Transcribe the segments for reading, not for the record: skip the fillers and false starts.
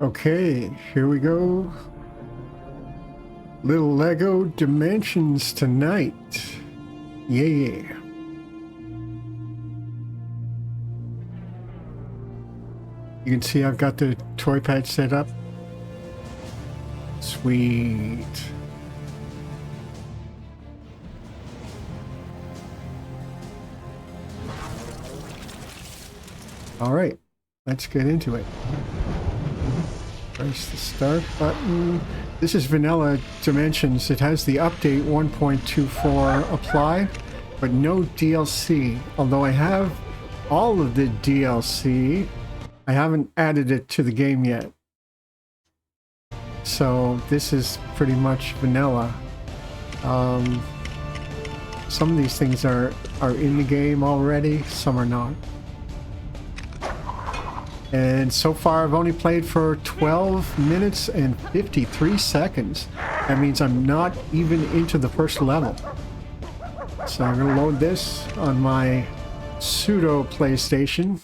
Okay, here we go. Little Lego Dimensions tonight. Yeah. You can see I've got the toy pad set up. Sweet. All right, let's get into it. Press the start button. This is Vanilla Dimensions. It has the update 1.24 applied, but no DLC. Although I have all of the DLC, I haven't added it to the game yet. So this is pretty much vanilla. Some of these things are in the game already, some are not. And so far I've only played for 12 minutes and 53 seconds. That means I'm not even into the first level. So I'm going to load this on my pseudo PlayStation.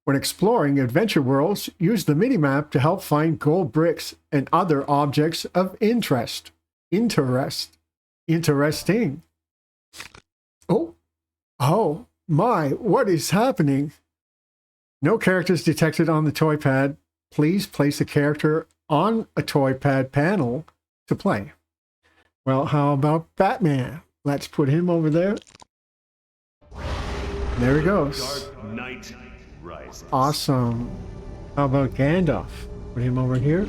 When exploring adventure worlds, use the minimap to help find gold bricks and other objects of interest. Interesting. Oh my, what is happening? No characters detected on the toy pad. Please place a character on a toy pad panel to play. Well, how about Batman? Let's put him over there. There he goes. Dark Knight rises. Awesome. How about Gandalf? Put him over here.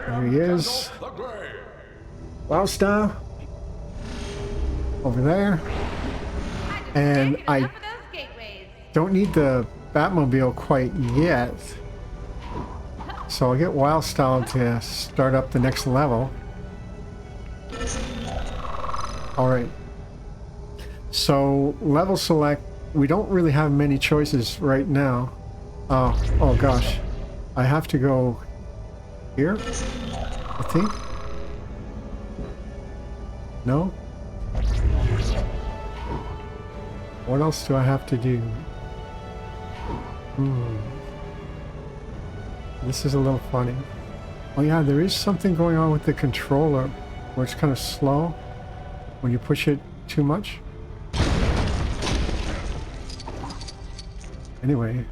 There he is. Wowstar. Over there. And I don't need the Batmobile quite yet. So I'll get Wildstyle to start up the next level. Alright. So level select. We don't really have many choices right now. Oh gosh. I have to go here, I think. No? What else do I have to do? This is a little funny. Oh yeah, there is something going on with the controller where it's kind of slow when you push it too much. Anyway.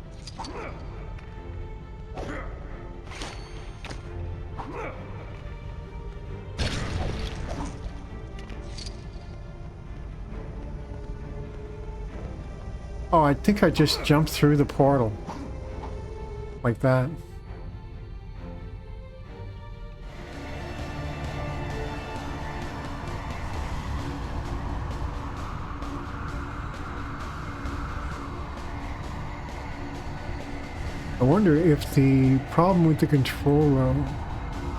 Oh, I think I just jumped through the portal. Like that. I wonder if the problem with the controller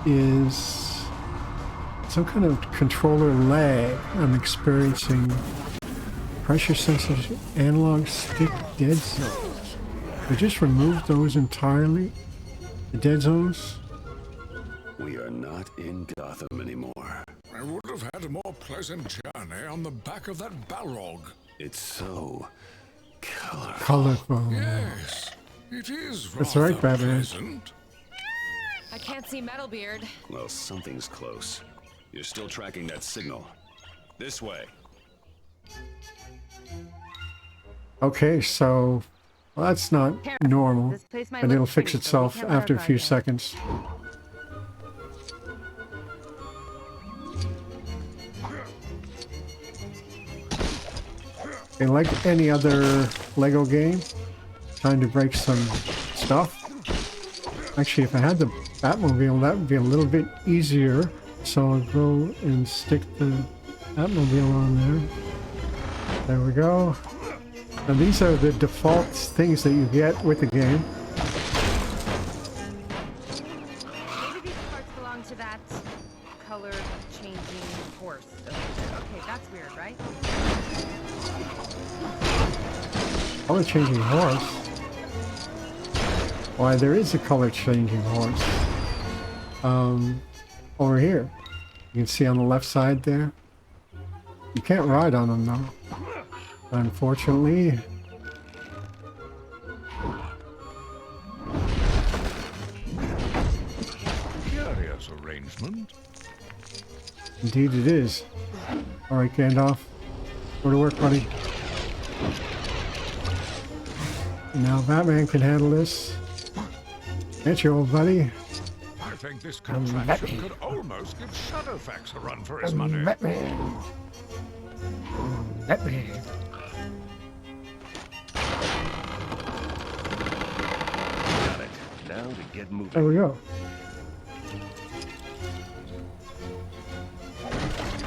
is some kind of controller lag I'm experiencing. Pressure sensitive analog stick dead zones. I just removed those entirely. The dead zones. We are not in Gotham anymore. I would have had a more pleasant journey on the back of that Balrog. It's so colorful. Colorful. Yes, it is rather That's right, Batman. pleasant. I can't see Metalbeard. Well, something's close. You're still tracking that signal. This way. Okay, so well, that's not normal, This place might and look it'll fix pretty, but we itself can't after a verify few yet. seconds. And like any other Lego game, time to break some stuff. Actually, if I had the Batmobile, that would be a little bit easier. So I'll go and stick the Batmobile on there. There we go. Now these are the default things that you get with the game. Maybe these parts belong to that color-changing horse. Okay, that's weird, right? Color changing horse? Why, there is a color changing horse. Over here. You can see on the left side there. You can't ride on them though, unfortunately. Curious arrangement. Indeed it is. Alright, Gandalf. Go to work, buddy. Now Batman can handle this. Can't you, old buddy? I think this contraption could almost give Shadowfax a run for his money. Batman. Batman. Got it. Now to get moving. There we go.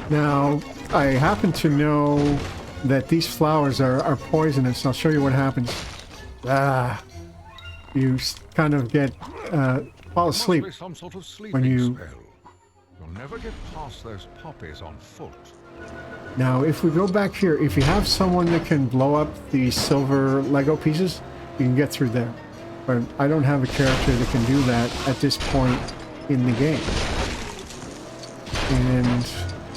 Now, I happen to know that these flowers are poisonous. I'll show you what happens. You kind of get fall asleep Must be some sort of sleeping when you. spell. You'll never get past those poppies on foot. Now, if we go back here, if you have someone that can blow up the silver Lego pieces, you can get through there. But I don't have a character that can do that at this point in the game. And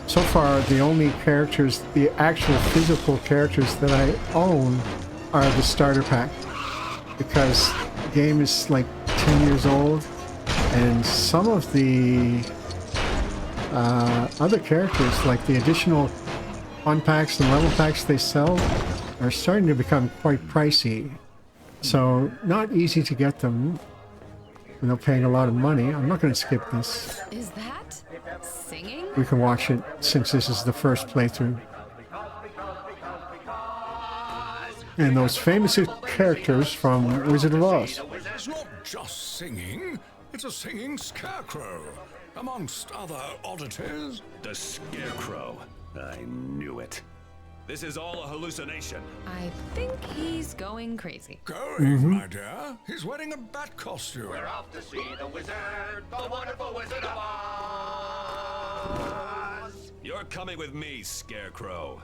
so far, the only characters, the actual physical characters that I own are the starter pack. Because the game is like 10 years old, and some of the other characters, like the additional fun packs and level packs they sell, are starting to become quite pricey. So, not easy to get them without paying a lot of money. I'm not going to skip this. Is that singing? We can watch it since this is the first playthrough. And those famous characters from Wizard of Oz. It's not just singing, it's a singing scarecrow, amongst other oddities. The Scarecrow. I knew it. This is all a hallucination. I think he's going crazy. Going, my dear. He's wearing a bat costume. We're off to see the wizard, the wonderful Wizard of Oz. You're coming with me, Scarecrow.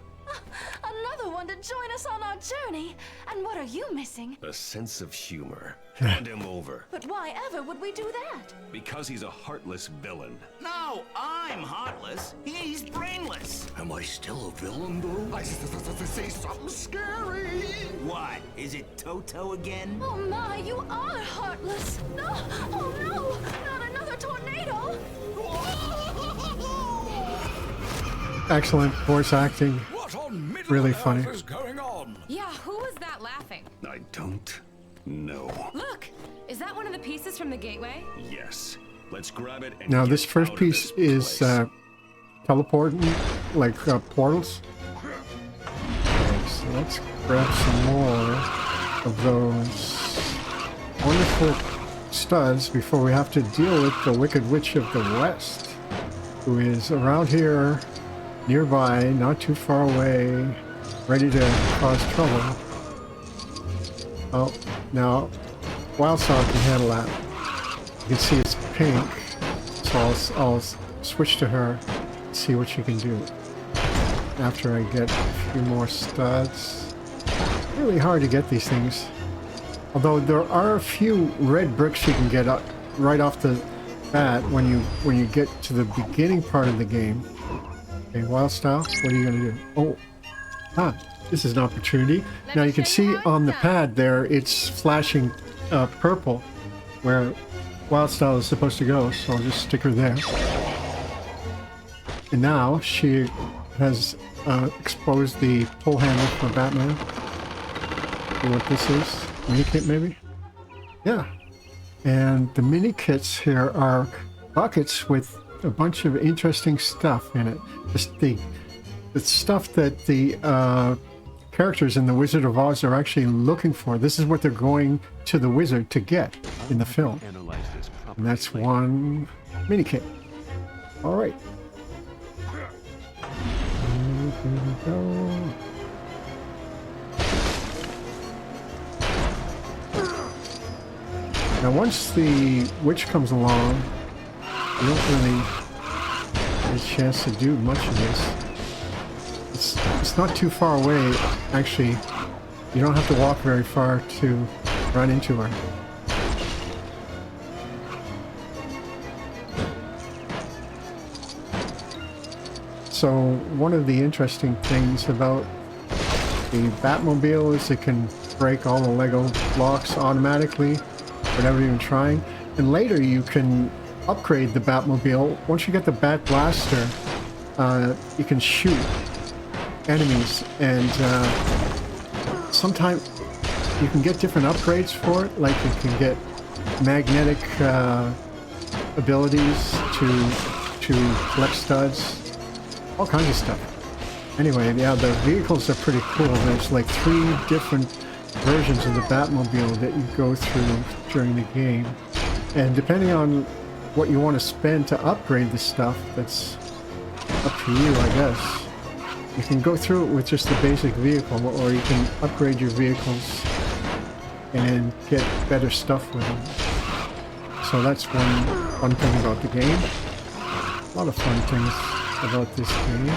Another one to join us on our journey. And what are you missing? A sense of humor. Hand him over. But why ever would we do that? Because he's a heartless villain. No, I'm heartless. He's brainless. Am I still a villain, though? I say something scary. What? Is it Toto again? Oh my, you are heartless. No, oh no, not another tornado. Excellent voice acting. What on Middle Really Earth funny. is going on? Yeah, who was that laughing? I don't know. Look! Is that one of the pieces from the gateway? Yes. Let's grab it and Now, get this first out of piece this is place. teleporting, like portals. Okay, so let's grab some more of those wonderful studs before we have to deal with the Wicked Witch of the West, who is around here, nearby, not too far away, ready to cause trouble. Oh, now, Wildstar can handle that. You can see it's pink, so I'll switch to her and see what she can do. After I get a few more studs. Really hard to get these things. Although there are a few red bricks you can get up right off the bat when you get to the beginning part of the game. Okay, Wildstyle, what are you gonna do? Oh, this is an opportunity. Now you can see on the pad there, it's flashing purple where Wildstyle is supposed to go, so I'll just stick her there. And now she has exposed the pull handle for Batman. See what this is? Mini kit maybe? Yeah. And the mini kits here are buckets with a bunch of interesting stuff in it. Just the stuff that the characters in the Wizard of Oz are actually looking for. This is what they're going to the wizard to get in the film. And that's one mini kit. All right. Here we go. Now once the witch comes along, you don't really get a chance to do much of this. It's not too far away, actually. You don't have to walk very far to run into her. So one of the interesting things about the Batmobile is it can break all the Lego blocks automatically without even trying. And later you can upgrade the Batmobile. Once you get the Bat Blaster, you can shoot enemies, and sometimes you can get different upgrades for it. Like you can get magnetic abilities to collect studs, all kinds of stuff. Anyway, yeah, the vehicles are pretty cool. There's like 3 different versions of the Batmobile that you go through during the game. And depending on what you want to spend to upgrade the stuff, that's up to you, I guess. You can go through it with just the basic vehicle, or you can upgrade your vehicles and get better stuff with them. So that's one thing about the game. A lot of fun things about this game.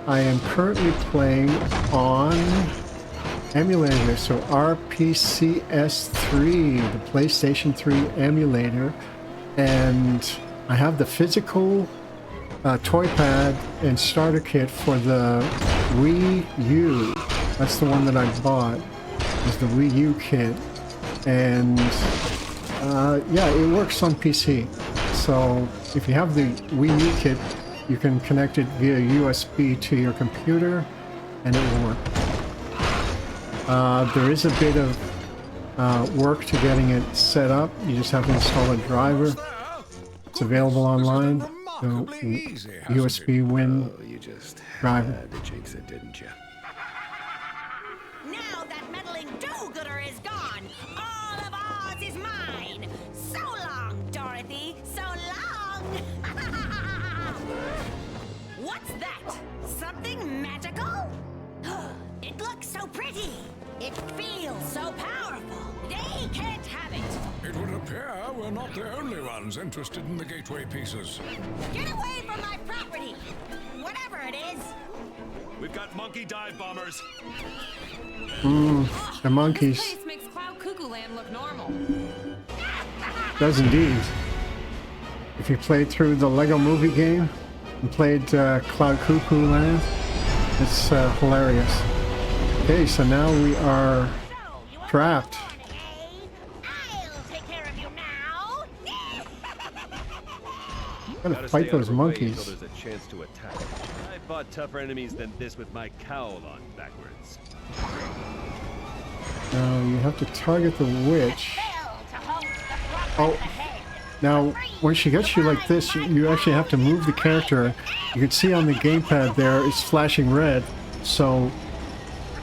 I am currently playing on emulator, so RPCS3, the PlayStation 3 emulator, and I have the physical toy pad and starter kit for the Wii U. That's the one that I bought, is the Wii U kit, and yeah, it works on PC. So if you have the Wii U kit, you can connect it via USB to your computer, and it will work. There is a bit of work to getting it set up. You just have to install a driver. It's available online. So USB Win You just driver. had to jinx it, didn't you? Now that meddling do-gooder is gone, all of Oz is mine. So long, Dorothy. So long. What's that? Something magical? It looks so pretty. It feels so powerful. They can't have it. It would appear we're not the only ones interested in the gateway pieces. Get away from my property. Whatever it is. We've got monkey dive bombers. The monkeys. This place makes Cloud Cuckoo Land look normal. Does indeed. If you played through the Lego Movie game and played Cloud Cuckoo Land, it's hilarious. Okay, so now we are trapped. I'll take care of you now. Gotta fight those monkeys. Until there's a chance to attack. I fought tougher enemies than this with my cowl on backwards. Now you have to target the witch. Oh, now when she gets you like this, you actually have to move the character. You can see on the gamepad there, it's flashing red. So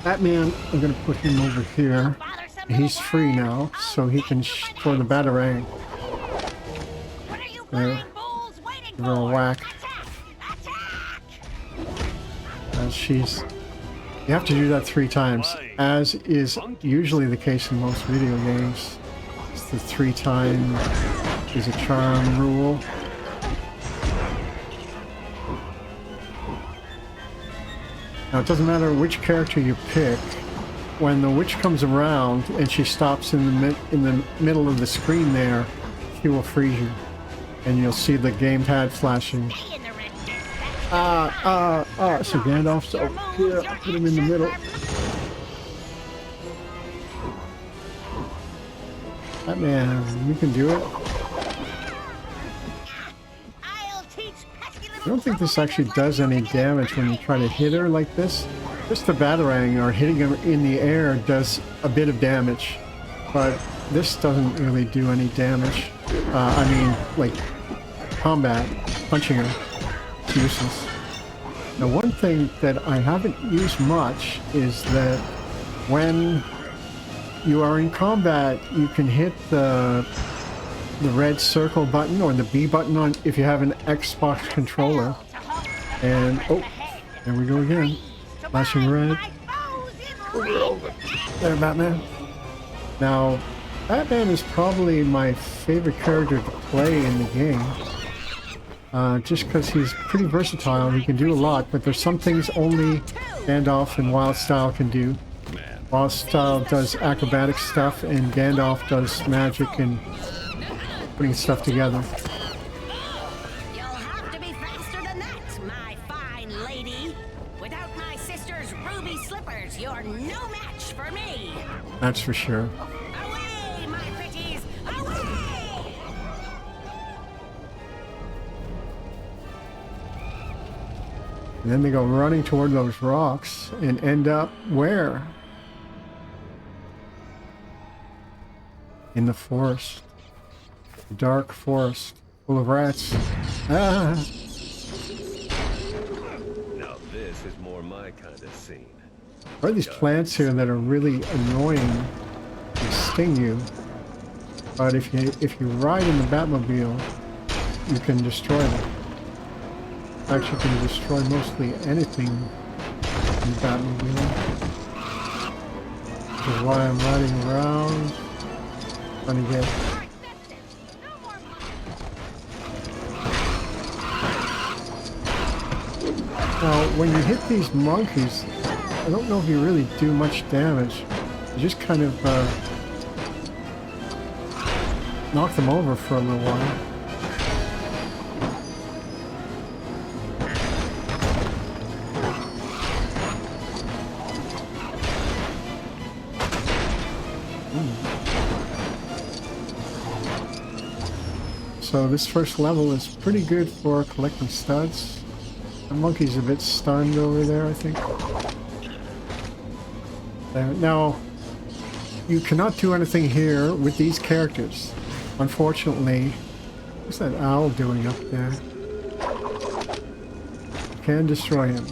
Batman, I'm gonna put him over here. He's free now, so he can throw the batarang. What are you There. blind fools waiting Give her a for? whack. She's... You have to do that 3 times, as is usually the case in most video games. It's the 3-time is a charm rule. Now it doesn't matter which character you pick. When the witch comes around and she stops in the middle of the screen there, she will freeze you, and you'll see the gamepad flashing. So Gandalf's over here. I'll put him in the middle. Batman, you can do it. I don't think this actually does any damage when you try to hit her like this. Just the batarang or hitting her in the air does a bit of damage, but this doesn't really do any damage. I mean, like combat, punching her, it's useless. Now, one thing that I haven't used much is that when you are in combat, you can hit the red circle button or the B button on if you have an Xbox controller. And oh, there we go again. Flashing red. There, Batman. Now, Batman is probably my favorite character to play in the game. Just because he's pretty versatile, he can do a lot, but there's some things only Gandalf and Wild Style can do. Wild Style does acrobatic stuff, and Gandalf does magic and putting stuff together. You'll have to be faster than that. That's for sure. Away, my pretties! Away! And then they go running toward those rocks and end up where? In the forest. Dark forest. Full of rats. Ah! Now this is more my kind of scene. There are these plants here that are really annoying. They sting you. But if you ride in the Batmobile, you can destroy them. Actually, you can destroy mostly anything in the Batmobile. Which is why I'm riding around, trying to get. Now, when you hit these monkeys, I don't know if you really do much damage. You just kind of knock them over for a little while. So this first level is pretty good for collecting studs. The monkey's a bit stunned over there, I think. Now, you cannot do anything here with these characters. Unfortunately, what's that owl doing up there? Can destroy him.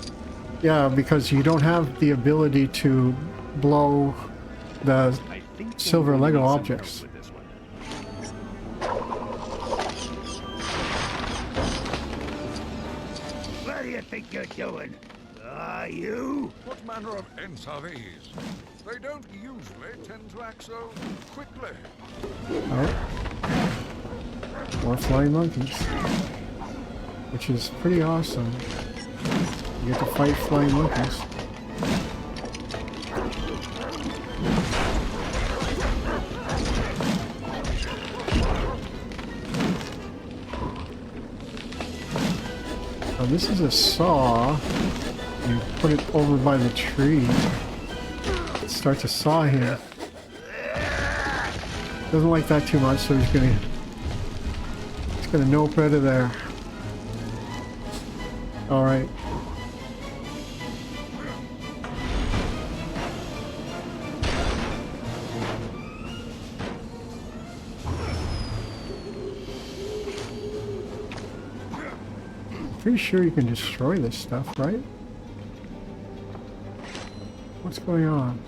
Yeah, because you don't have the ability to blow the silver Lego objects. What do you think you're doing? You? What manner of ents are these? They don't usually tend to act so quickly. Oh. More flying monkeys. Which is pretty awesome. You get to fight flying monkeys. Now this is a saw. You put it over by the tree. It starts to saw him. Doesn't like that too much, so he's gonna nope out of there. Alright. Pretty sure you can destroy this stuff, right? What's going on?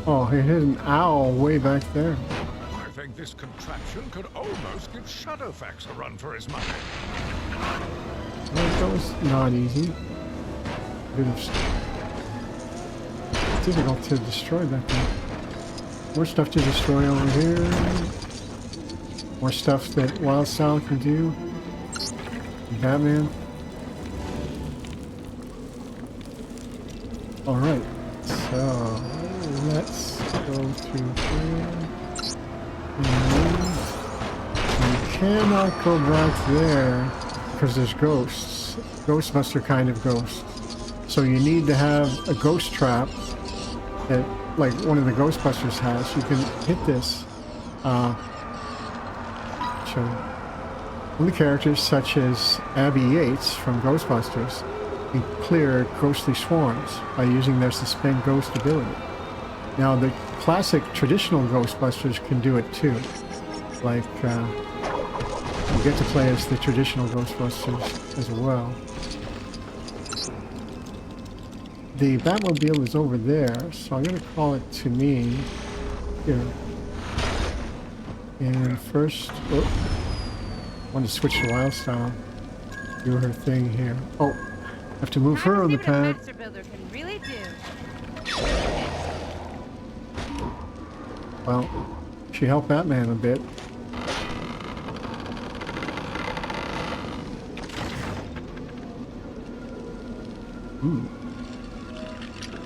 Oh, he hit an owl way back there. I think this contraption could almost give Shadowfax a run for his money. Well, that was not easy. Difficult to destroy that thing. More stuff to destroy over here. More stuff that Wild Style can do. Batman. Alright, so let's go through here. You cannot go back there because there's ghosts. Ghostbuster kind of ghosts. So you need to have a ghost trap that, like one of the Ghostbusters has. You can hit this. One of the characters, such as Abby Yates from Ghostbusters, can clear ghostly swarms by using their suspend ghost ability. Now, the classic traditional Ghostbusters can do it too. Like, you get to play as the traditional Ghostbusters as well. The Batmobile is over there, so I'm going to call it to me here. And first, I want to switch to Wild Style. Do her thing here. Oh, I have to move her on the pad. Master Builder can really do. Well, she helped Batman a bit.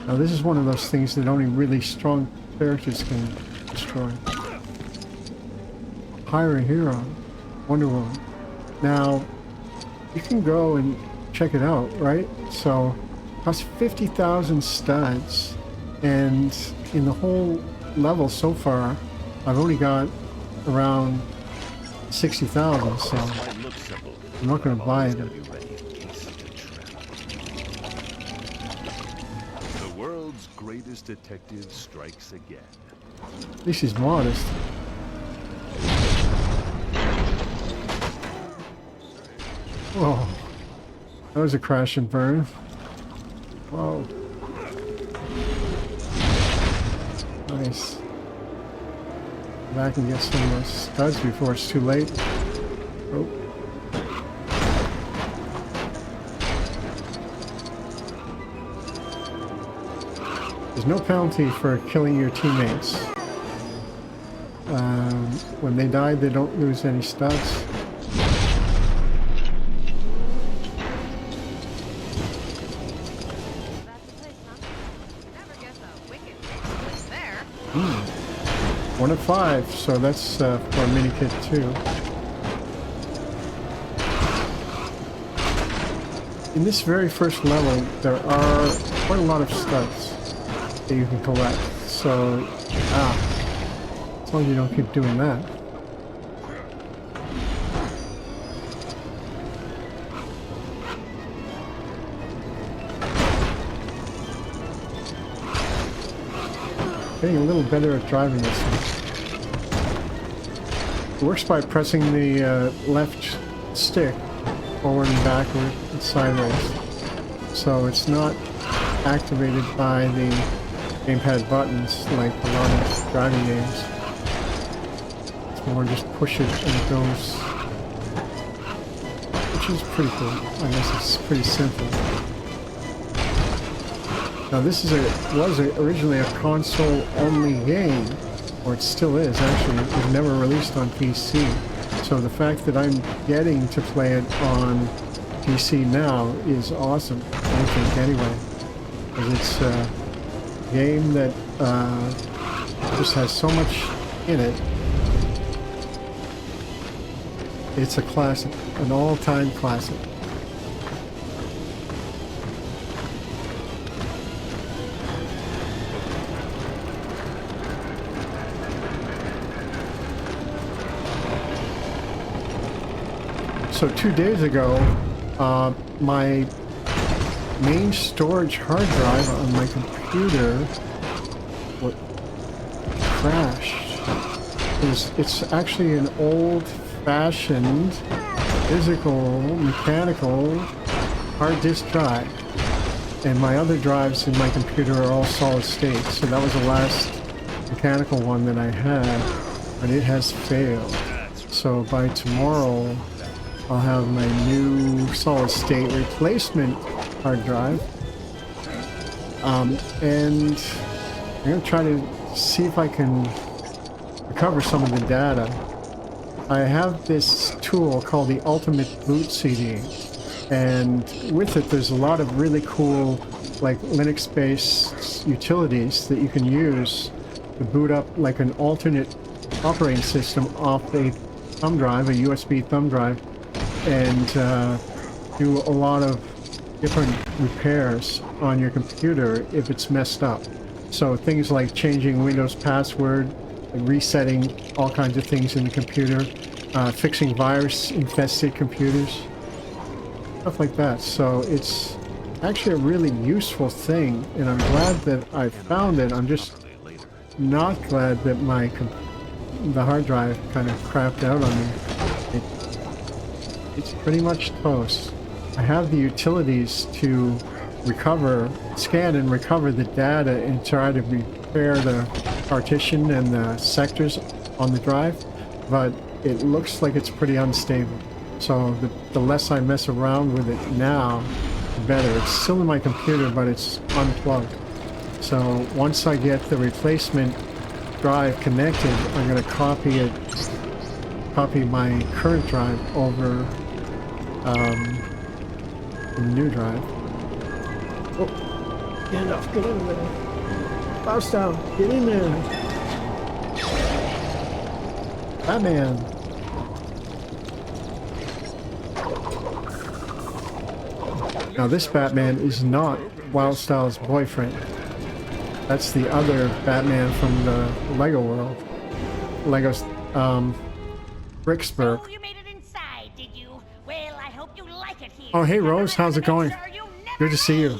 Now this is one of those things that only really strong characters can destroy. Hire a hero. Wonder Woman. Now, you can go and check it out, right? So, it costs 50,000 studs, and in the whole level so far, I've only got around 60,000, so Might look simple, I'm not going to buy it. gotta be ready in case of a trap. The world's greatest detective strikes again. At least he's modest. Whoa. That was a crash and burn. Whoa. Nice. Go back and get some of those studs before it's too late. Oh. There's no penalty for killing your teammates. When they die, they don't lose any studs. That's the place, huh? Never guess a wicked place there. 1 of 5, so that's for a mini kit too. In this very first level, there are quite a lot of studs that you can collect. So, as long as you don't keep doing that. Getting a little better at driving this one. It works by pressing the left stick forward and backward and sideways. So it's not activated by the gamepad buttons like a lot of driving games. It's more just push it and it goes. Which is pretty cool. I guess it's pretty simple. Now this is was originally a console-only game, or it still is actually. It was never released on PC. So the fact that I'm getting to play it on PC now is awesome, I think, anyway. Because it's a game that just has so much in it. It's a classic, an all-time classic. So 2 days ago, my main storage hard drive on my computer crashed. It's actually an old-fashioned physical, mechanical hard disk drive. And my other drives in my computer are all solid state. So that was the last mechanical one that I had, but it has failed. So by tomorrow, I'll have my new solid state replacement hard drive. And I'm going to try to see if I can recover some of the data. I have this tool called the Ultimate Boot CD. And with it, there's a lot of really cool, like Linux-based utilities that you can use to boot up like an alternate operating system off a thumb drive, a USB thumb drive, and do a lot of different repairs on your computer if it's messed up. So things like changing Windows password, resetting all kinds of things in the computer, fixing virus-infested computers, stuff like that. So it's actually a really useful thing, and I'm glad that I found it. I'm just not glad that the hard drive kind of crapped out on me. It's pretty much toast. I have the utilities to scan and recover the data and try to repair the partition and the sectors on the drive, but it looks like it's pretty unstable. So the less I mess around with it now, the better. It's still in my computer, but it's unplugged. So once I get the replacement drive connected, I'm going to copy my current drive over the new drive. Oh, Gandalf, get in there. Bounce down, get in there. Batman. Now this Batman is not Wildstyle's boyfriend. That's the other Batman from the Lego world. Lego's, Bricksburg. Oh, you made it inside, did you? Well, I hope you like it here. Oh, hey Rose, how's it going? Good to see you.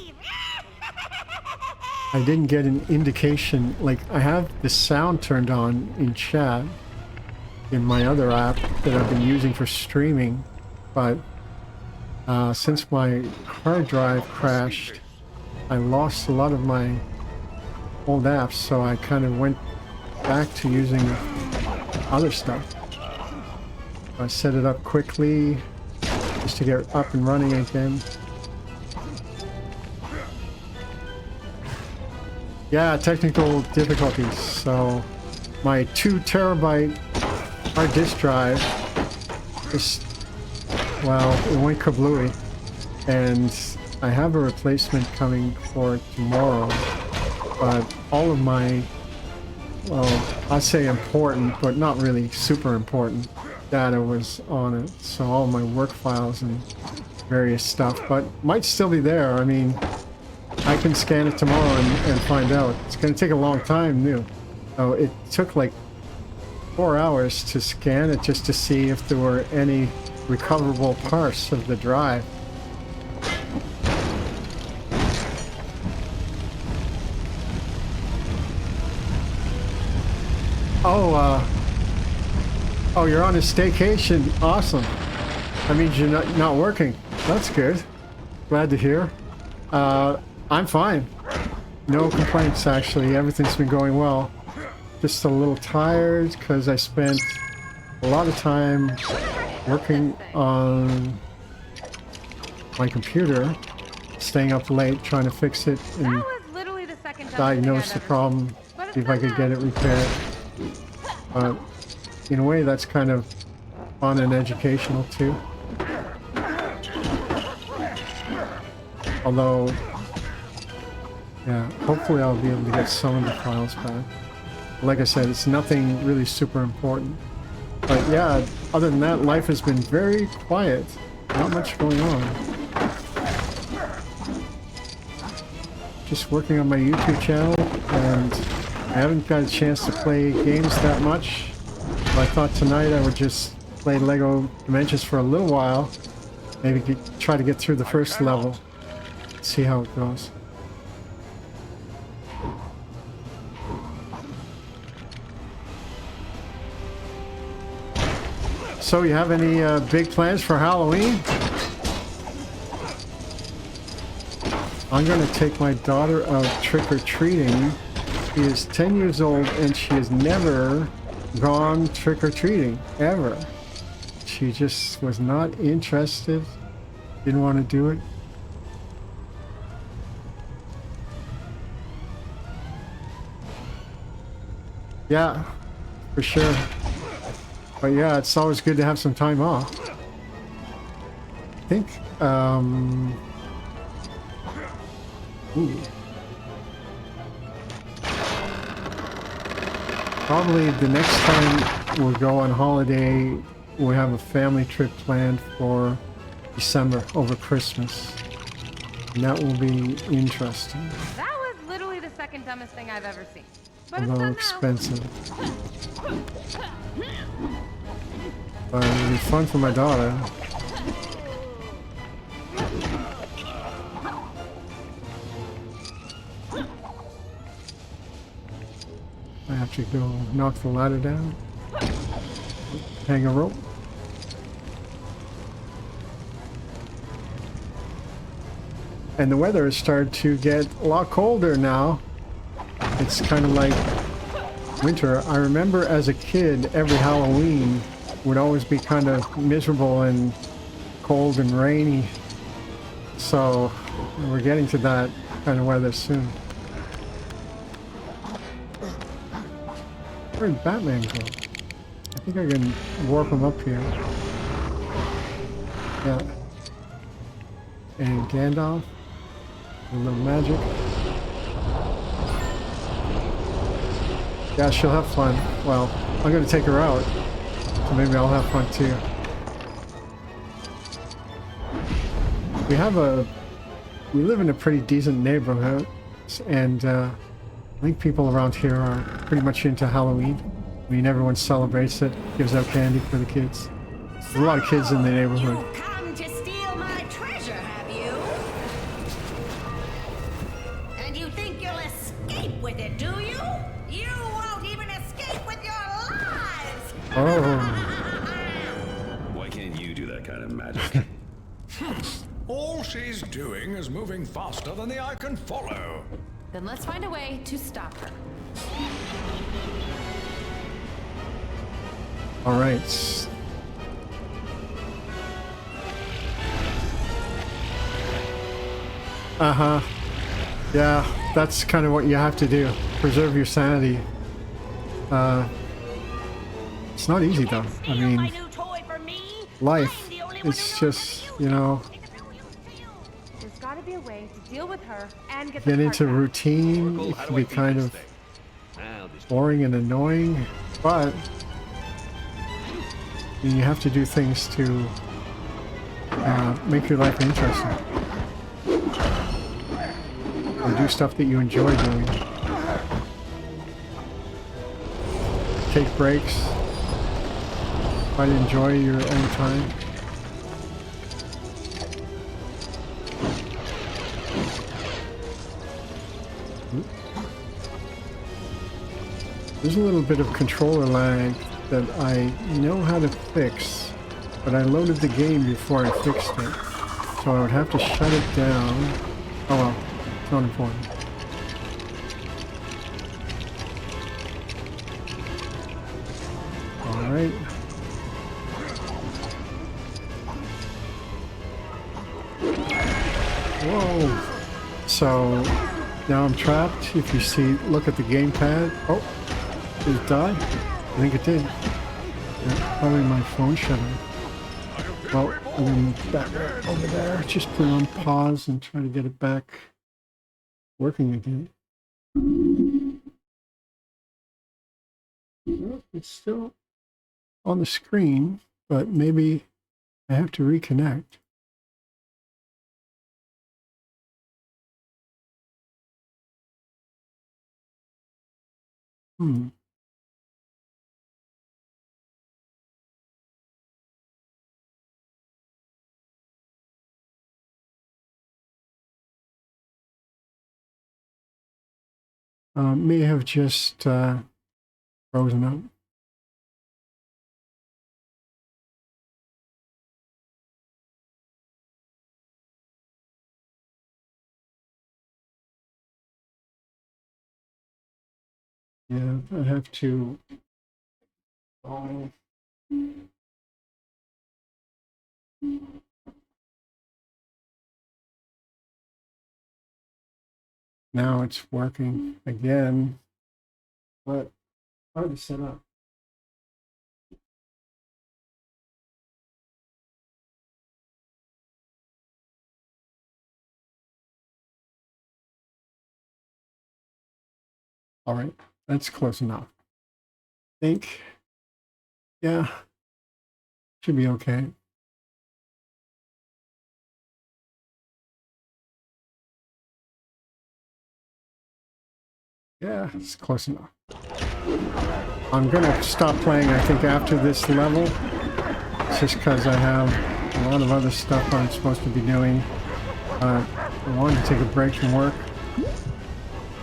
I didn't get an indication, like I have the sound turned on in chat in my other app that I've been using for streaming, but since my hard drive crashed, I lost a lot of my old apps, so I kind of went back to using other stuff. I set it up quickly just to get up and running again. Yeah, technical difficulties. So my 2 terabyte hard disk drive just, well, it went kablooey, and I have a replacement coming for tomorrow, but all of my, well, I'd say important, but not really super important data was on it. So all my work files and various stuff, but might still be there. I mean, I can scan it tomorrow and find out. It's going to take a long time, new. Oh, it took like 4 hours to scan it just to see if there were any recoverable parts of the drive. Oh, you're on a staycation. Awesome. That means you're not working. That's good. Glad to hear. I'm fine. No complaints, actually. Everything's been going well. Just a little tired because I spent a lot of time working on my computer, staying up late trying to fix it and diagnose the problem, see if I could get it repaired. But in a way, that's kind of fun and educational too. Although, yeah, hopefully I'll be able to get some of the files back. Like I said, it's nothing really super important. But yeah, other than that, life has been very quiet. Not much going on. Just working on my YouTube channel, and I haven't got a chance to play games that much. But I thought tonight I would just play Lego Dimensions for a little while. Maybe try to get through the first level. See how it goes. So you have any big plans for Halloween? I'm going to take my daughter out trick-or-treating. She is 10 years old and she has never gone trick-or-treating, ever. She just was not interested, didn't want to do it. Yeah, for sure. But yeah, it's always good to have some time off. I think, ooh. Probably the next time we'll go on holiday, we'll have a family trip planned for December over Christmas. And that will be interesting. That was literally the second dumbest thing I've ever seen. But Although it's done expensive. But it'll be fun for my daughter. I have to go knock the ladder down. Hang a rope. And the weather has started to get a lot colder now. It's kind of like winter. I remember as a kid, every Halloween would always be kind of miserable and cold and rainy. So we're getting to that kind of weather soon. Where did Batman go? I think I can warp him up here. Yeah. And Gandalf. A little magic. Yeah, she'll have fun. Well, I'm gonna take her out, so maybe I'll have fun too. We have a we live in a pretty decent neighborhood, and I think people around here are pretty much into Halloween. I mean, everyone celebrates it, gives out candy for the kids. There's a lot of kids in the neighborhood. You've come to steal my treasure, have you? And you think you'll escape with it, do you? You won't even escape with your lives! Oh, Why can't you do that kind of magic? All she's doing is moving faster than the eye can follow. Then let's find a way to stop her. all right. Uh-huh. Yeah, that's kind of what you have to do. Preserve your sanity. It's not easy though. I mean, life, it's just, you know, There's gotta be a way to deal with her and get get the into cart back. routine. It How can do I be beat kind this of thing? Now this boring and annoying, but you have to do things to make your life interesting. Or do stuff that you enjoy doing. Take breaks. Try to enjoy your own time. There's a little bit of controller lag that I know how to fix, but I loaded the game before I fixed it. So I would have to shut it down. Oh well, it's not important. Alright. Whoa. So now I'm trapped. If you see, look at the gamepad. Oh, did it die? I think it did. Yeah, probably my phone shut off. Well, I'm gonna move back over there. Just put it on pause and try to get it back working again. Well, it's still on the screen, but maybe I have to reconnect. May have just frozen up. Yeah, I have to. Now it's working again, but hard to set up. All right, that's close enough. I think, yeah, should be okay. Yeah, it's close enough. I'm gonna stop playing, I think, after this level. It's just because I have a lot of other stuff I'm supposed to be doing. I wanted to take a break from work,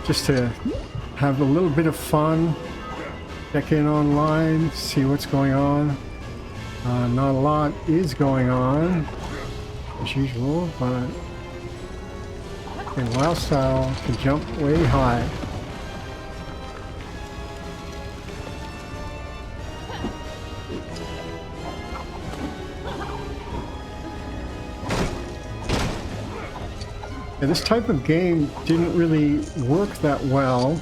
just to have a little bit of fun, check in online, see what's going on. Not a lot is going on, as usual, but Wild Style can jump way high. Yeah, this type of game didn't really work that well.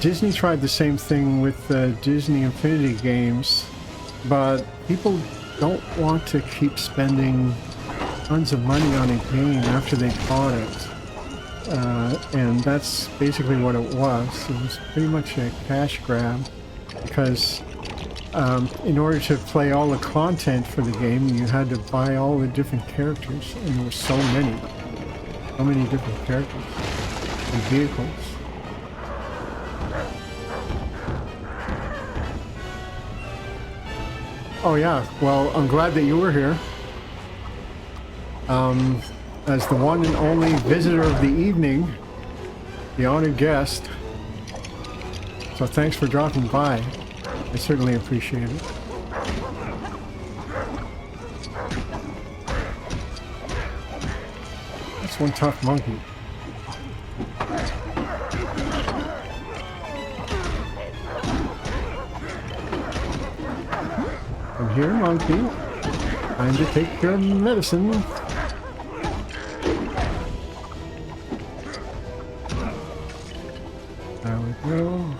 Disney tried the same thing with the Disney Infinity games, but people don't want to keep spending tons of money on a game after they bought it. And that's basically what it was. It was pretty much a cash grab, because in order to play all the content for the game, you had to buy all the different characters, and there were so many. So many different characters and vehicles. Oh yeah, well, I'm glad that you were here. As the one and only visitor of the evening, the honored guest. So thanks for dropping by. I certainly appreciate it. That's one tough monkey. I'm here, monkey. Time to take your medicine. There we go.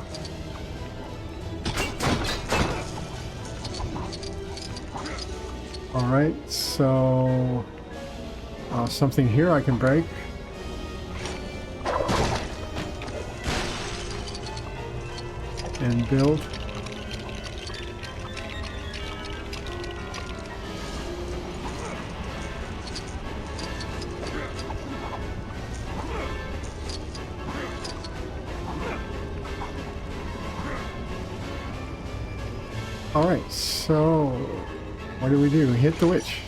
Alright, so something here I can break. And build. Alright, so what do? Hit the witch.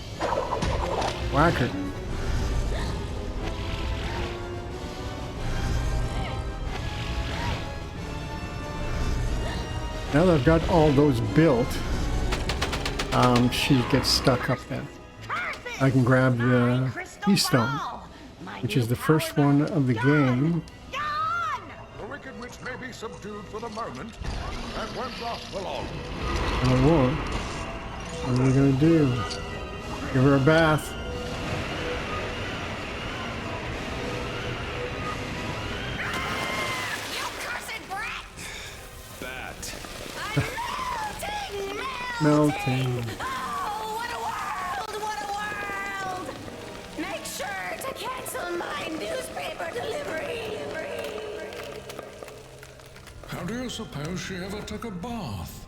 Whack her. Now that I've got all those built, she gets stuck up there. I can grab the keystone, which is the first one of the game. The wicked witch may be subdued for the moment. That won't last for long. And I won't. What are we gonna do? Give her a bath. You cursed brat! Bat. Melting. Oh, what a world! Make sure to cancel my newspaper delivery. How do you suppose she ever took a bath?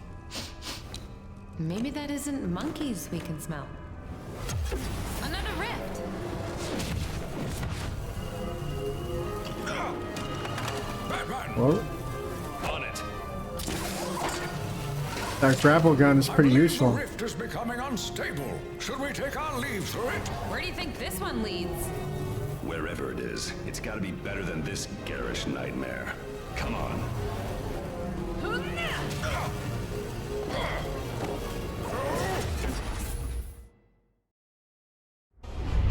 Maybe that isn't monkeys we can smell. Another rift. Batman! Whoa. On it. That grapple gun is pretty I believe useful. The rift is becoming unstable. Should we take our leave through it? Where do you think this one leads? Wherever it is, it's gotta be better than this garish nightmare. Come on.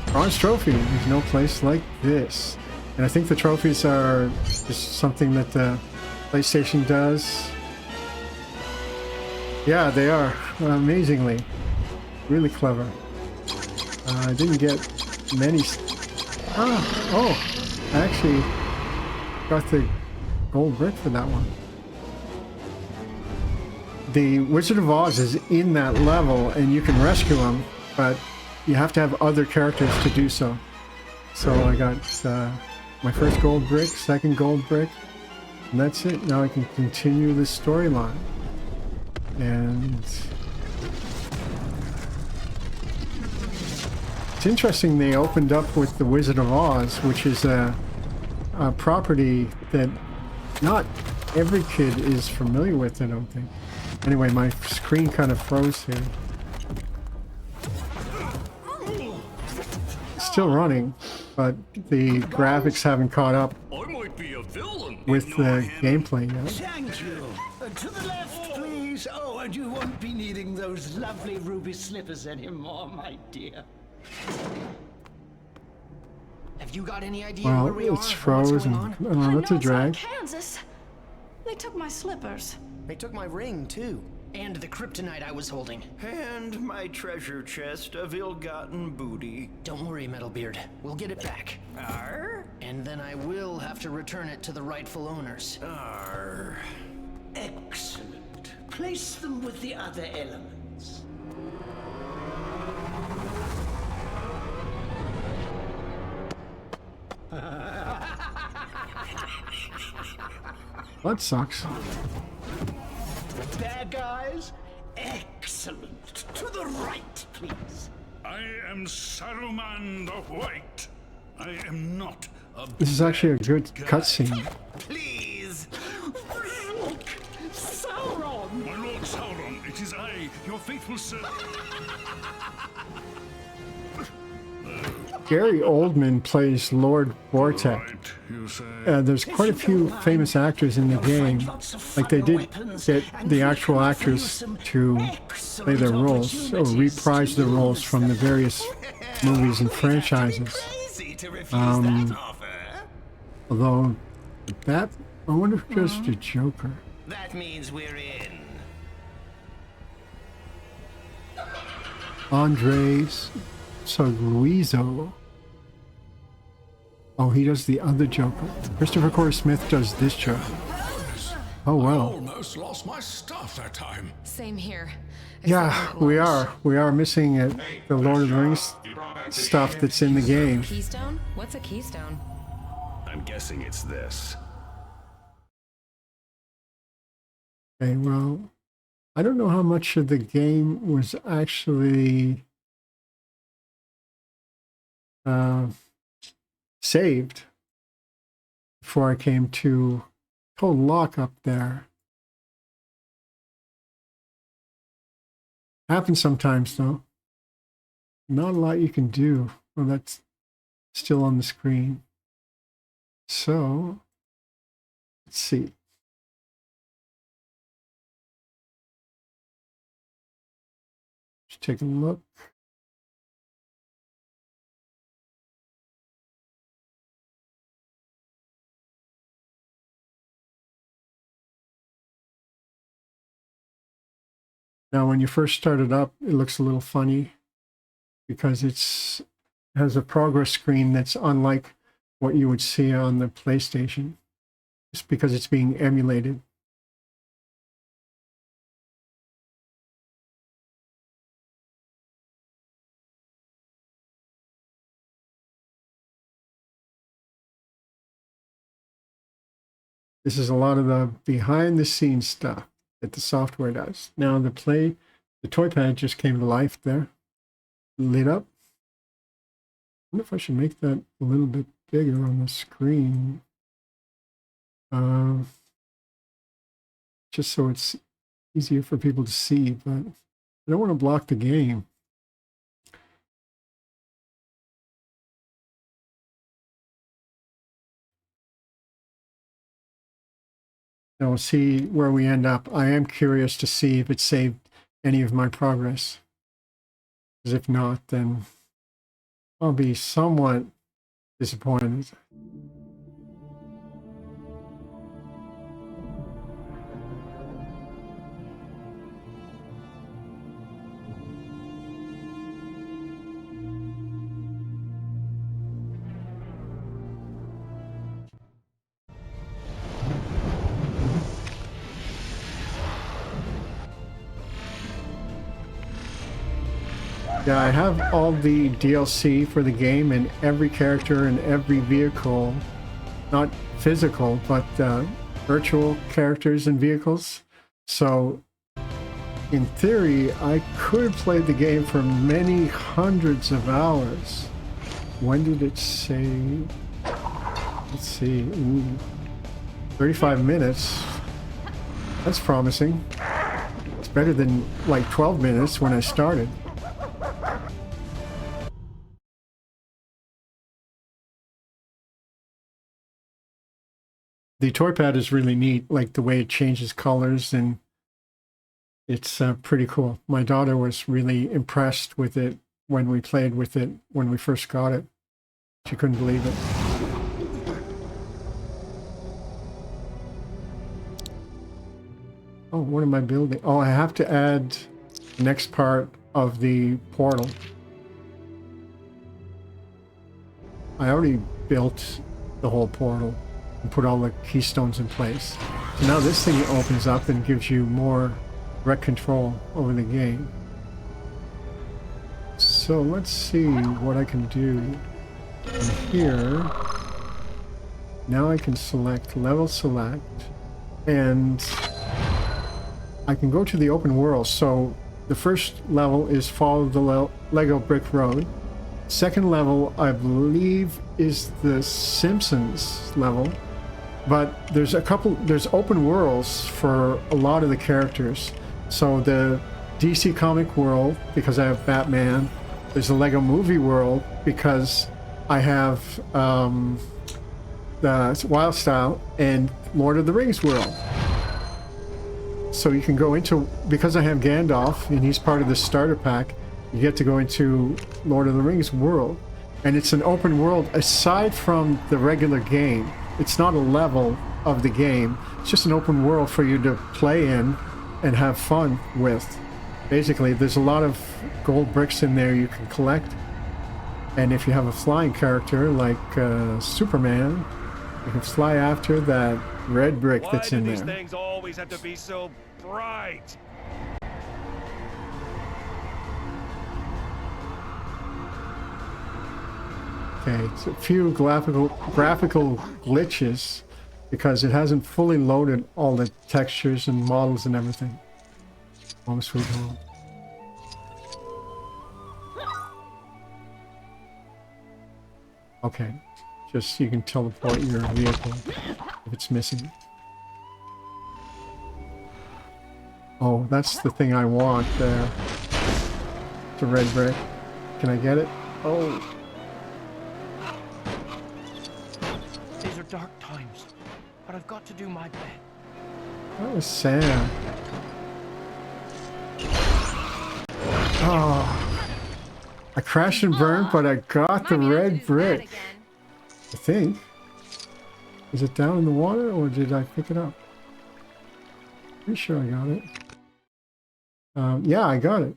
Bronze trophy. There's no place like this. And I think the trophies are just something that the PlayStation does. Yeah, they are. Amazingly. Really clever. I didn't get many... Oh! I actually got the gold brick for that one. The Wizard of Oz is in that level and you can rescue him, but you have to have other characters to do so. So I got my first gold brick, second gold brick, and that's it. Now I can continue the storyline. And it's interesting they opened up with the Wizard of Oz, which is a property that not every kid is familiar with, I don't think. Anyway, my screen kind of froze here. It's still running, but the graphics haven't caught up I might be a villain. with the gameplay yet. Thank you. To the left, please. Oh, and you won't be needing those lovely ruby slippers anymore, my dear. Have you got any idea Well, where we are? it's or what's frozen. going on? That's a drag. Kansas. They took my slippers. They took my ring too, and the kryptonite I was holding. And my treasure chest of ill-gotten booty. Don't worry, Metalbeard. We'll get it back. Arr? And then I will have to return it to the rightful owners. Arr. Excellent. Place them with the other elements. That sucks. Bad guys? Excellent. To the right, please. I am Saruman the White. I am not a This is actually a bad good guy. cutscene. Please. Sauron! My Lord Sauron, it is I, your faithful servant. Gary Oldman plays Lord Vortek. Right, you say. There's quite a few famous actors in the game. Like they did get the actual actors to play their roles or reprise their roles from the various movies and franchises. Crazy to refuse that offer. Although that, I wonder if just the Joker. That means we're in. Andres Seguizo. Oh, he does the other Joker. Christopher Corey Smith does this Joker. Oh, I wow. almost lost my stuff that time. Same here. Yeah, we are. We are missing it. The Lord of the Rings stuff that's in the game. Keystone? What's a keystone? I'm guessing it's this. Okay, well, I don't know how much of the game was actually saved before I came to total lock up there. Happens sometimes though. Not a lot you can do. Well, that's still on the screen. So, let's see. Just take a look. Now, when you first start it up, it looks a little funny because it has a progress screen that's unlike what you would see on the PlayStation. Just because it's being emulated. This is a lot of the behind the scenes stuff that the software does. Now the toy pad just came to life there. Lit up. I wonder if I should make that a little bit bigger on the screen. Just so it's easier for people to see, but I don't want to block the game. Now we'll see where we end up. I am curious to see if it saved any of my progress. Because if not, then I'll be somewhat disappointed. Yeah, I have all the DLC for the game and every character and every vehicle. Not physical, but virtual characters and vehicles. So, in theory, I could have played the game for many hundreds of hours. When did it save? Let's see. Ooh, 35 minutes. That's promising. It's better than like 12 minutes when I started. The toy pad is really neat, like the way it changes colors, and it's pretty cool. My daughter was really impressed with it when we played with it when we first got it. She couldn't believe it. Oh, what am I building? Oh, I have to add the next part of the portal. I already built the whole portal and put all the keystones in place. So now this thing opens up and gives you more direct control over the game. So let's see what I can do. And here, now I can select level select, and I can go to the open world. So the first level is follow the Lego brick road. second level, I believe, is the Simpsons level. But there's open worlds for a lot of the characters. So the DC comic world, because I have Batman. There's the Lego movie world, because I have the Wild Style and Lord of the Rings world. So you can go into, because I have Gandalf and he's part of the starter pack, you get to go into Lord of the Rings world. And it's an open world aside from the regular game. It's not a level of the game. It's just an open world for you to play in and have fun with. Basically, there's a lot of gold bricks in there you can collect. And if you have a flying character like Superman, you can fly after that red brick that's in there. Why do these things always have to be so bright? Okay, it's a few graphical glitches because it hasn't fully loaded all the textures and models and everything. Home sweet home. Okay, just you can teleport your vehicle if it's missing. Oh, that's the thing I want there. The red brick. Can I get it? Oh. These are dark times, but I've got to do my bit. That was Sam. Oh. I crashed and burned, but I got the red brick. I think. Is it down in the water, or did I pick it up? Pretty sure I got it. Yeah, I got it.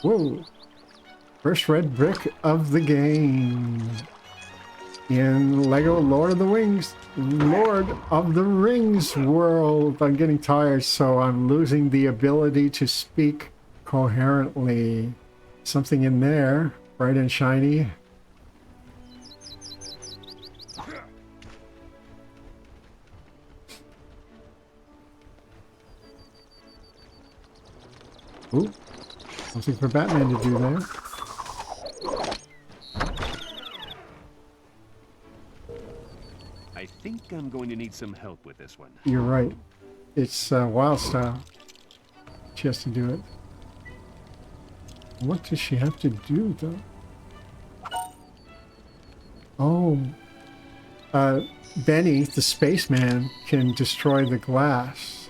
Whoa. First red brick of the game. In Lego Lord of the Rings world. I'm getting tired, so I'm losing the ability to speak coherently. Something in there, bright and shiny. Ooh, something for Batman to do there. I think I'm going to need some help with this one. You're right. It's Wild Style. She has to do it. What does she have to do, though? Oh. Benny, the spaceman, can destroy the glass.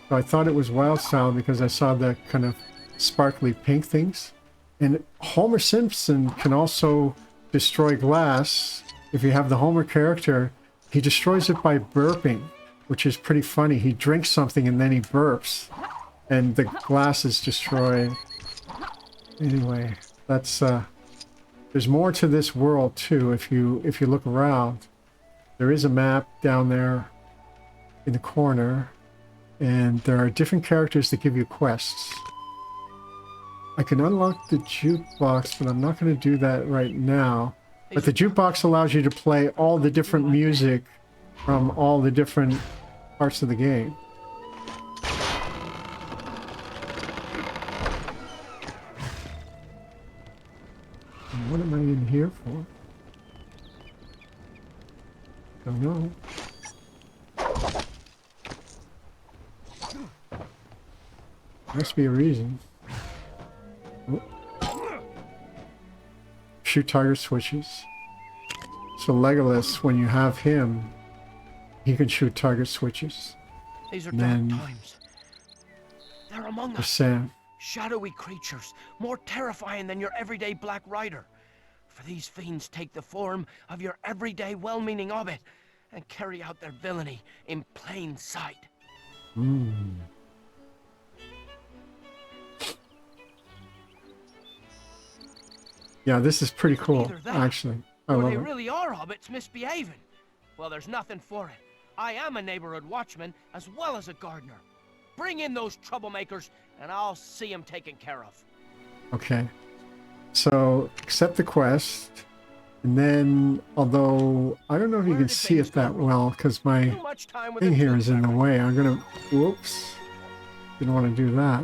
So I thought it was Wild Style because I saw the kind of sparkly pink things. And Homer Simpson can also destroy glass. If you have the Homer character, he destroys it by burping, which is pretty funny. He drinks something and then he burps. And the glass is destroyed. Anyway, that's there's more to this world too. If you look around, there is a map down there in the corner, and there are different characters that give you quests. I can unlock the jukebox, but I'm not going to do that right now. But the jukebox allows you to play all the different music from all the different parts of the game. And what am I in here for? Don't know. Must be a reason. Oh. Shoot target switches. So Legolas, when you have him, he can shoot target switches. These are dark times. They're among us. Sam. Shadowy creatures, more terrifying than your everyday Black Rider. For these fiends take the form of your everyday well-meaning hobbit and carry out their villainy in plain sight. Yeah, this is pretty cool, actually. I love Or they it. really are hobbits misbehaving. Well, there's nothing for it. I am a neighborhood watchman as well as a gardener. Bring in those troublemakers, and I'll see them taken care of. Okay. So, accept the quest. And then, although, I don't know if you can see it that well, because my thing here is in the way. I'm going to... Whoops. Didn't want to do that.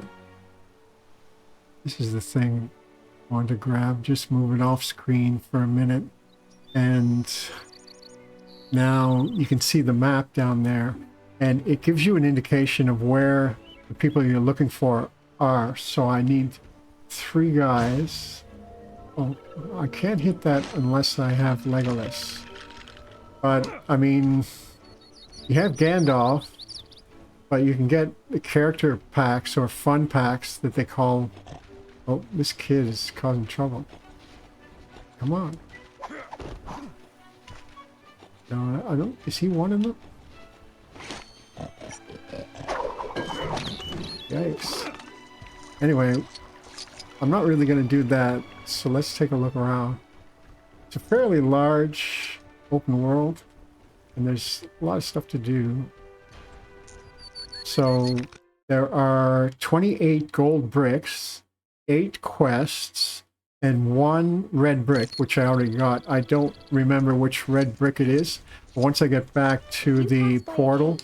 This is the thing. Want to grab, just move it off screen for a minute. And now you can see the map down there. And it gives you an indication of where the people you're looking for are. So I need 3 guys. Oh, I can't hit that unless I have Legolas. But, I mean, you have Gandalf, but you can get the character packs or fun packs that they call... Oh, this kid is causing trouble. Come on. No, I don't... Is he one of them? Yikes. Anyway, I'm not really going to do that, so let's take a look around. It's a fairly large open world, and there's a lot of stuff to do. So, there are 28 gold bricks, 8 quests, and 1 red brick, which I already got. I don't remember which red brick it is. But once I get back to the portal,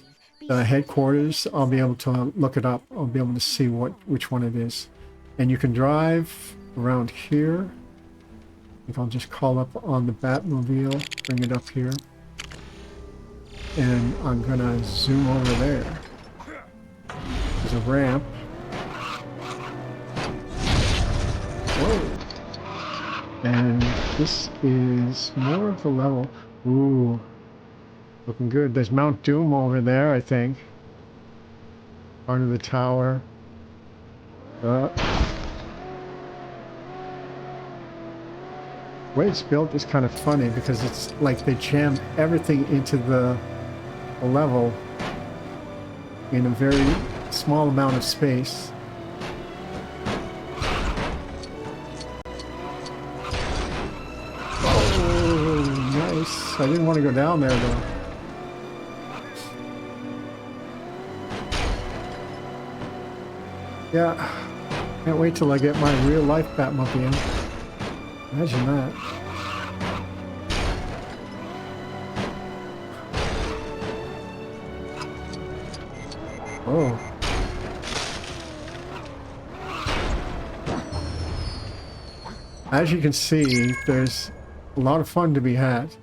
the headquarters, I'll be able to look it up. I'll be able to see which one it is. And you can drive around here. I think I'll just call up on the Batmobile, bring it up here. And I'm gonna zoom over there. There's a ramp. Whoa. And this is more of the level. Ooh. Looking good. There's Mount Doom over there, I think. Part of the tower. The way it's built is kind of funny because it's like they jam everything into the level in a very small amount of space. Oh, nice. I didn't want to go down there though. Yeah, can't wait till I get my real life Batmobile. Imagine that. Oh. As you can see, there's a lot of fun to be had.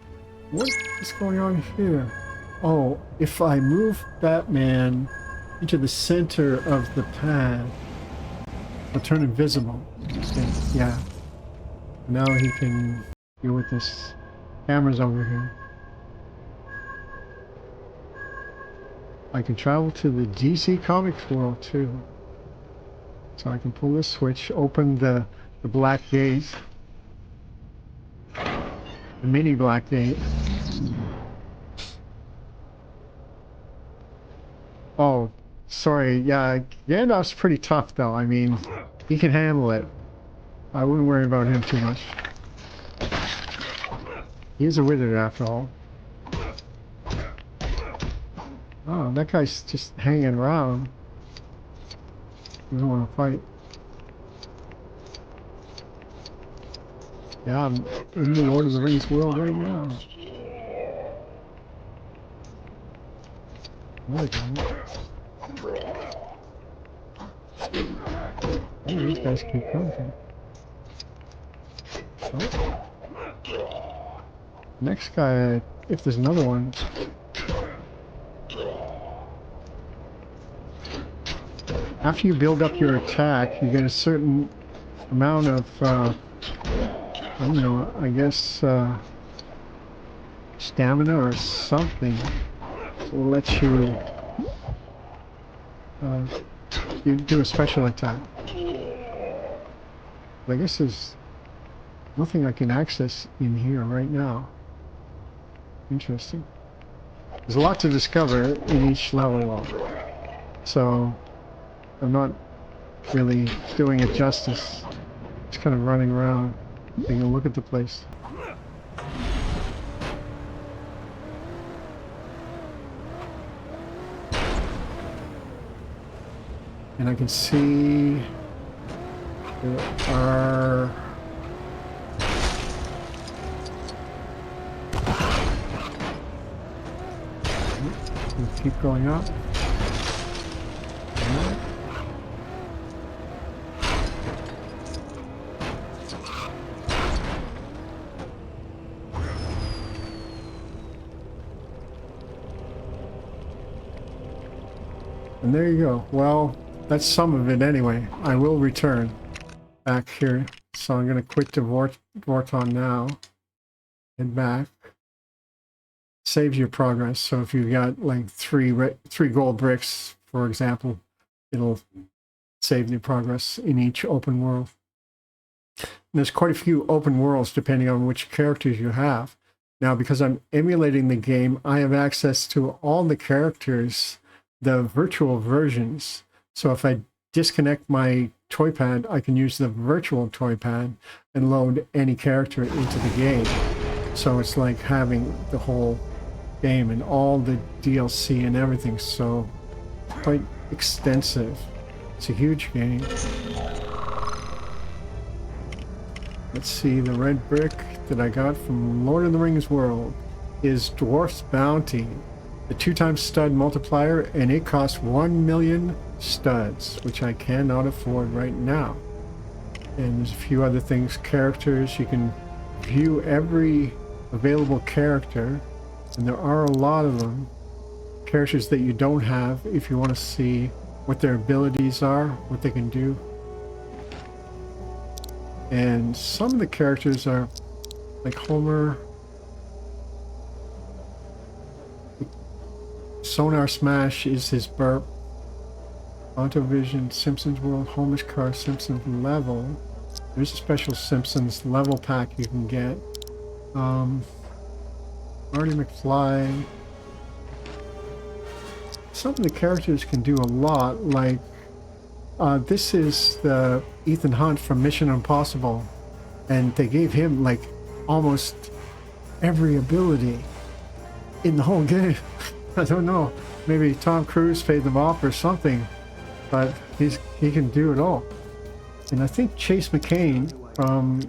What is going on here? Oh, if I move Batman into the center of the pad, I'll turn invisible. Okay, yeah. Now he can deal with this. Camera's over here. I can travel to the DC Comics world too. So I can pull this switch, open the black gate. The mini black gate. Oh, sorry, yeah, Gandalf's pretty tough though. I mean, he can handle it. I wouldn't worry about him too much. He's a wizard after all. Oh, that guy's just hanging around. He doesn't want to fight. Yeah, I'm in the Lord of the Rings world right now. There we go. Oh, these guys keep coming. Oh. Next guy, if there's another one. After you build up your attack, you get a certain amount of, I don't know, I guess, stamina or something will let you, you do a special attack. But I guess there's nothing I can access in here right now. Interesting. There's a lot to discover in each level, so I'm not really doing it justice. Just kind of running around, taking a look at the place. And I can see there are keep going up. And there you go. Well, that's some of it anyway. I will return back here. So I'm going to quit to Vorton now. Head back. Saves your progress. So if you got like three gold bricks, for example, it'll save your progress in each open world. And there's quite a few open worlds depending on which characters you have. Now, because I'm emulating the game, I have access to all the characters, the virtual versions. So if I disconnect my toy pad, I can use the virtual toy pad and load any character into the game. So it's like having the whole game and all the DLC and everything. So quite extensive. It's a huge game. Let's see, the red brick that I got from Lord of the Rings World is Dwarf's Bounty, the 2x stud multiplier, and it costs 1 million studs, which I cannot afford right now. And there's a few other things, characters. You can view every available character, and there are a lot of them. Characters that you don't have if you want to see what their abilities are, what they can do. And some of the characters are like Homer. Sonar Smash is his burp. Autovision, Simpsons World, Homer's Car, Simpsons Level. There's a special Simpsons level pack you can get. Marty McFly. Some of the characters can do a lot, like this is the Ethan Hunt from Mission Impossible, and they gave him like almost every ability in the whole game. I don't know, maybe Tom Cruise paid them off or something, but he can do it all. And I think Chase McCain from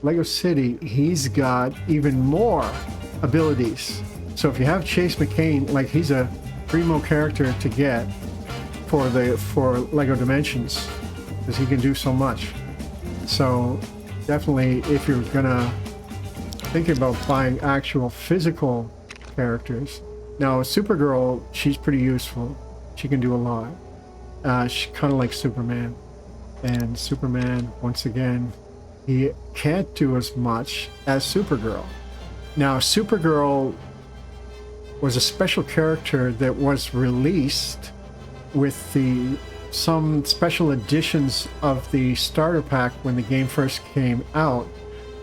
Lego City, he's got even more abilities. So if you have Chase McCain, like he's a primo character to get for Lego Dimensions, because he can do so much. So definitely, if you're gonna think about buying actual physical characters. Now Supergirl, she's pretty useful. She can do a lot. She's kind of like Superman. And Superman, once again, he can't do as much as Supergirl. Now Supergirl was a special character that was released with some special editions of the starter pack when the game first came out,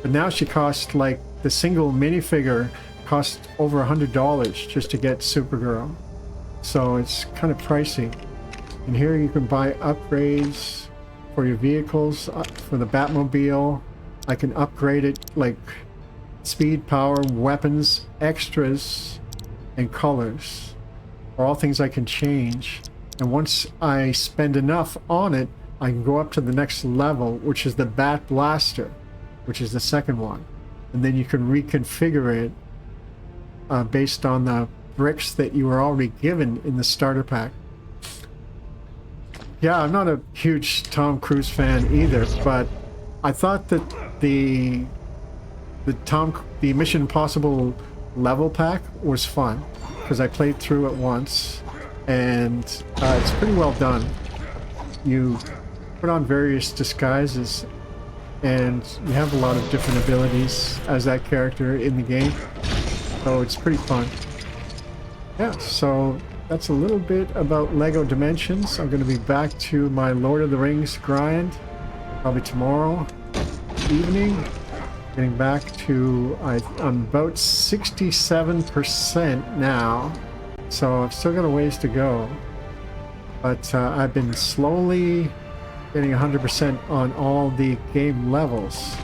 but now she costs, like, the single minifigure costs over $100 just to get Supergirl, so it's kind of pricey. And here you can buy upgrades for your vehicles. For the Batmobile, I can upgrade it, like speed, power, weapons, extras, and colors are all things I can change. And once I spend enough on it, I can go up to the next level, which is the Bat Blaster, which is the second one. And then you can reconfigure it based on the bricks that you were already given in the starter pack. Yeah, I'm not a huge Tom Cruise fan either, but I thought that the Mission Impossible level pack was fun, because I played through it once. And it's pretty well done. You put on various disguises and you have a lot of different abilities as that character in the game, so it's pretty fun. Yeah, so that's a little bit about Lego Dimensions. I'm going to be back to my Lord of the Rings grind probably tomorrow evening. Getting back to, I'm about 67% now. So I've still got a ways to go, but I've been slowly getting 100% on all the game levels.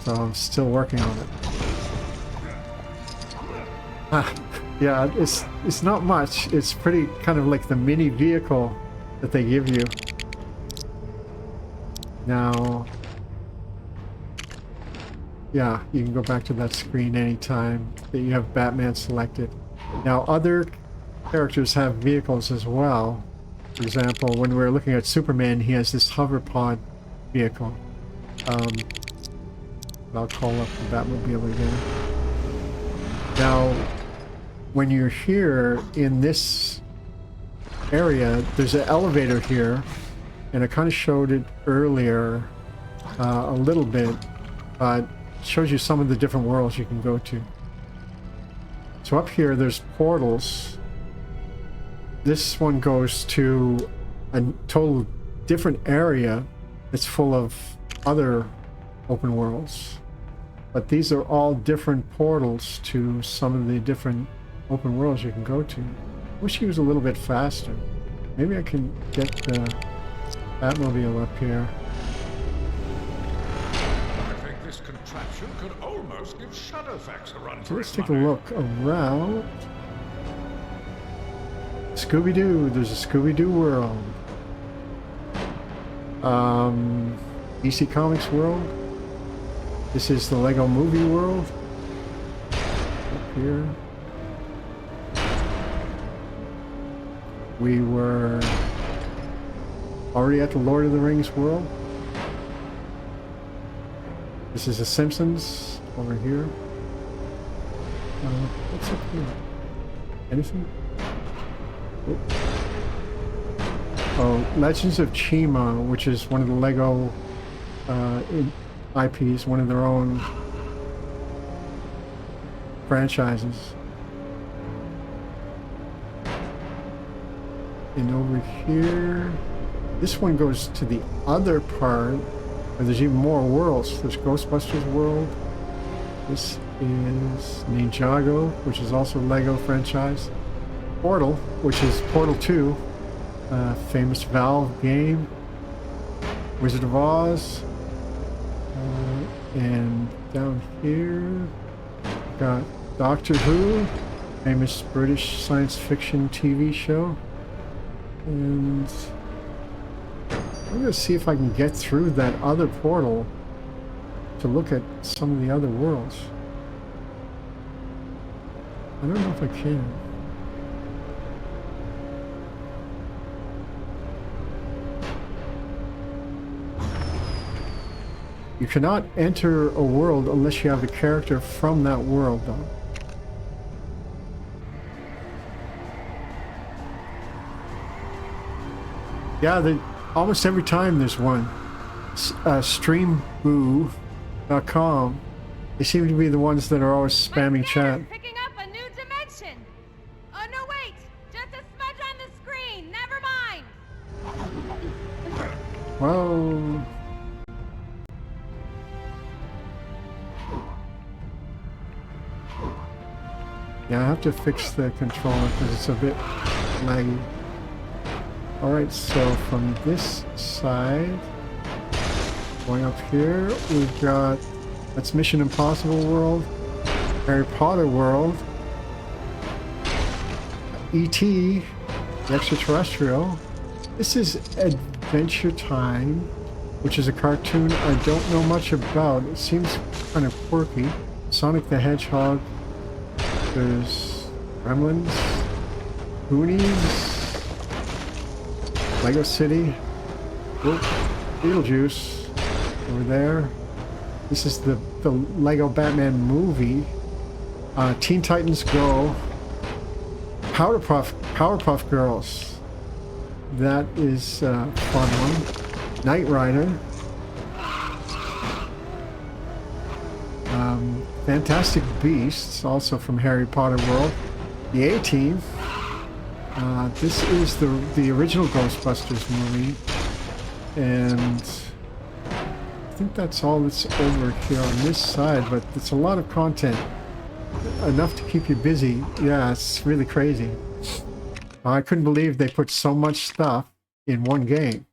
So I'm still working on it. Yeah, it's not much. It's pretty kind of like the mini vehicle that they give you. Now, yeah, you can go back to that screen anytime that you have Batman selected. Now, other characters have vehicles as well. For example, when we're looking at Superman, he has this hover pod vehicle. I'll call up the Batmobile again. Now, when you're here in this area, there's an elevator here, and I kind of showed it earlier a little bit, but it shows you some of the different worlds you can go to. So up here, there's portals. This one goes to a total different area that's full of other open worlds. But these are all different portals to some of the different open worlds you can go to. Wish he was a little bit faster. Maybe I can get the Batmobile up here. I think this contraption could almost give Shadowfax a run So for let's its take a money. look around. Scooby-Doo. There's a Scooby-Doo world. DC Comics world. This is the Lego Movie world. Up here. We were already at the Lord of the Rings world. This is the Simpsons over here. What's up here? Anything? Oh, Legends of Chima, which is one of the Lego IPs, one of their own franchises. And over here, this one goes to the other part where there's even more worlds. There's Ghostbusters world. This is Ninjago, which is also a Lego franchise. Portal, which is Portal 2, famous Valve game. Wizard of Oz. And down here, we've got Doctor Who, famous British science fiction TV show. And I'm going to see if I can get through that other portal to look at some of the other worlds. I don't know if I can. You cannot enter a world unless you have a character from that world, though. Yeah, almost every time there's one. Streamboo.com. They seem to be the ones that are always spamming chat. Picking up a new dimension. Oh no, wait! Just a smudge on the screen. Never mind. Whoa. Yeah, I have to fix the controller because it's a bit laggy. Alright, so from this side, going up here, we've got, that's Mission Impossible World, Harry Potter World, E.T., the Extraterrestrial. This is Adventure Time, which is a cartoon I don't know much about. It seems kind of quirky. Sonic the Hedgehog. There's Gremlins, Goonies, Lego City, Beetlejuice over there. This is the Lego Batman movie. Teen Titans Go, Powerpuff Girls. That is a fun one. Knight Rider. Fantastic Beasts, also from Harry Potter World. The A-Team. This is the original Ghostbusters movie. And I think that's all that's over here on this side, but it's a lot of content. Enough to keep you busy. Yeah, it's really crazy. I couldn't believe they put so much stuff in one game.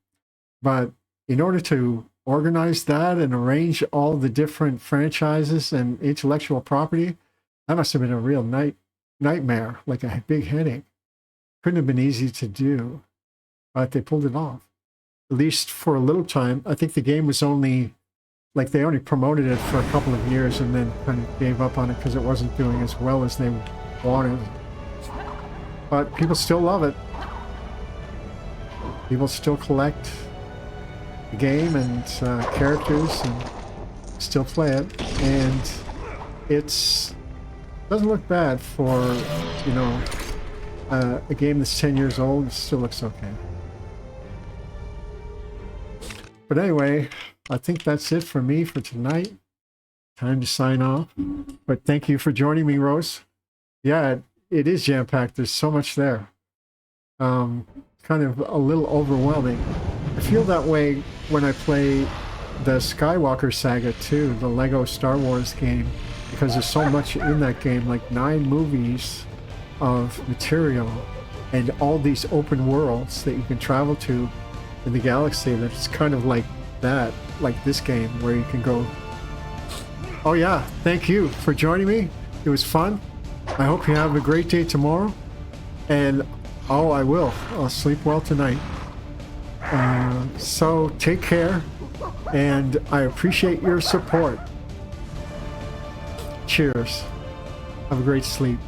But in order to organize that and arrange all the different franchises and intellectual property, that must have been a real nightmare, like a big headache. Couldn't have been easy to do, but they pulled it off. At least for a little time. I think the game was only, like they only promoted it for a couple of years and then kind of gave up on it because it wasn't doing as well as they wanted. But people still love it. People still collect the game and characters and still play it, and it's doesn't look bad for you know, a game that's 10 years old, it still looks okay. But anyway, I think that's it for me for tonight. Time to sign off. But thank you for joining me, Rose. Yeah, it is jam-packed. There's so much there. Kind of a little overwhelming. I feel that way when I play the Skywalker Saga too, the Lego Star Wars game, because there's so much in that game, like 9 movies of material and all these open worlds that you can travel to in the galaxy. That's kind of like that, like this game where you can go. Oh yeah, thank you for joining me. It was fun. I hope you have a great day tomorrow. And oh, I will. I'll sleep well tonight. So take care, and I appreciate your support. Cheers. Have a great sleep.